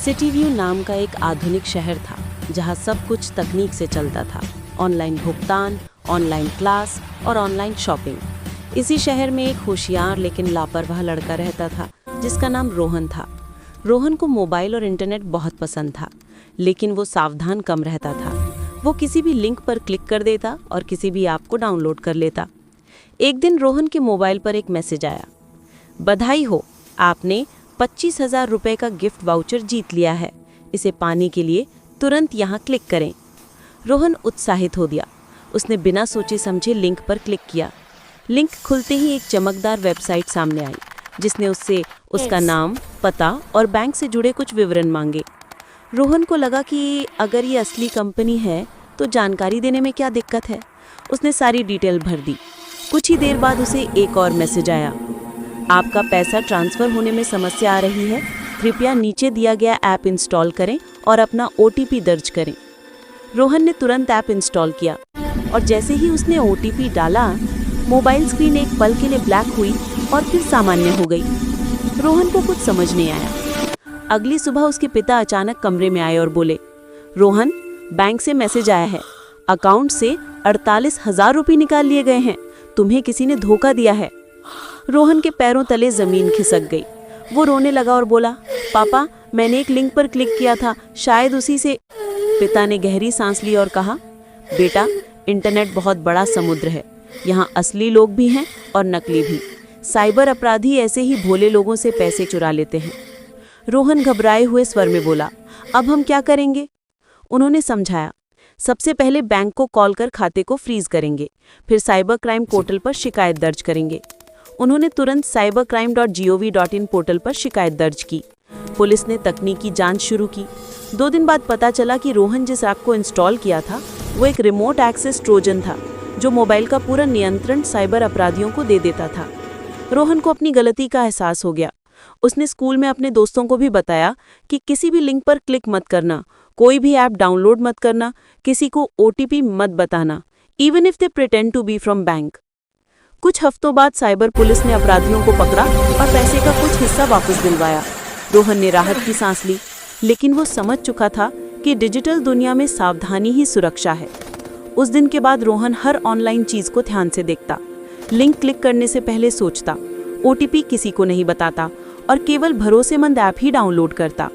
सिटीव्यू नाम का एक आधुनिक शहर था जहां सब कुछ तकनीक से चलता था। ऑनलाइन भुगतान, ऑनलाइन क्लास और ऑनलाइन शॉपिंग। इसी शहर में एक होशियार लेकिन लापरवाह लड़का रहता था जिसका नाम रोहन था। रोहन को मोबाइल और इंटरनेट बहुत पसंद था, लेकिन वो सावधान कम रहता था। वो किसी भी लिंक पर क्लिक कर देता और किसी भी ऐप को डाउनलोड कर लेता। एक दिन रोहन के मोबाइल पर एक मैसेज आया, बधाई हो, आपने 25,000 रुपये का गिफ्ट वाउचर जीत लिया है। इसे पाने के लिए तुरंत यहाँ क्लिक करें। रोहन उत्साहित हो गया। उसने बिना सोचे समझे लिंक पर क्लिक किया। लिंक खुलते ही एक चमकदार वेबसाइट सामने आई जिसने उससे उसका नाम, पता और बैंक से जुड़े कुछ विवरण मांगे। रोहन को लगा कि अगर ये असली कंपनी है तो जानकारी देने में क्या दिक्कत है। उसने सारी डिटेल भर दी। कुछ ही देर बाद उसे एक और मैसेज आया, आपका पैसा ट्रांसफ़र होने में समस्या आ रही है, कृपया नीचे दिया गया ऐप इंस्टॉल करें और अपना OTP दर्ज करें। रोहन ने तुरंत ऐप इंस्टॉल किया और जैसे ही उसने OTP डाला, मोबाइल स्क्रीन एक पल के लिए ब्लैक हुई और फिर सामान्य हो गई। रोहन को कुछ समझ नहीं आया। अगली सुबह उसके पिता अचानक कमरे में आए और बोले, रोहन, बैंक से मैसेज आया है, अकाउंट से 48,000 रुपये निकाल लिए गए हैं, तुम्हें किसी ने धोखा दिया है। रोहन के पैरों तले जमीन खिसक गई। वो रोने लगा और बोला, पापा, मैंने एक लिंक पर क्लिक किया था, शायद उसी से। पिता ने गहरी सांस ली और कहा, बेटा, इंटरनेट बहुत बड़ा समुद्र है। यहाँ असली लोग भी हैं और नकली भी। साइबर अपराधी ऐसे ही भोले लोगों से पैसे चुरा लेते हैं। रोहन घबराए हुए स्वर में बोला, अब हम क्या करेंगे? उन्होंने समझाया, सबसे पहले बैंक को कॉल कर खाते को फ्रीज करेंगे, फिर साइबर क्राइम पोर्टल पर शिकायत दर्ज करेंगे। उन्होंने तुरंत cybercrime.gov.in पोर्टल पर शिकायत दर्ज की। पुलिस ने तकनीकी जांच शुरू की। 2 दिन बाद पता चला कि रोहन जिस ऐप को इंस्टॉल किया था वो एक रिमोट एक्सेस ट्रोजन था जो मोबाइल का पूरा नियंत्रण साइबर अपराधियों को दे देता था। रोहन को अपनी गलती का एहसास हो गया। उसने स्कूल में अपने दोस्तों को भी बताया कि किसी भी लिंक पर क्लिक मत करना, कोई भी ऐप डाउनलोड मत करना, किसी को OTP मत बताना, even if they pretend to be from bank. कुछ हफ्तों बाद साइबर पुलिस ने अपराधियों को पकड़ा और पैसे का कुछ हिस्सा वापस दिलवाया। रोहन ने राहत की सांस ली, लेकिन वो समझ चुका था कि डिजिटल दुनिया में सावधानी ही सुरक्षा है। उस दिन के बाद रोहन हर ऑनलाइन चीज को ध्यान से देखता, लिंक क्लिक करने से पहले सोचता, OTP किसी को नहीं बताता और केवल भरोसेमंद ऐप ही डाउनलोड करता।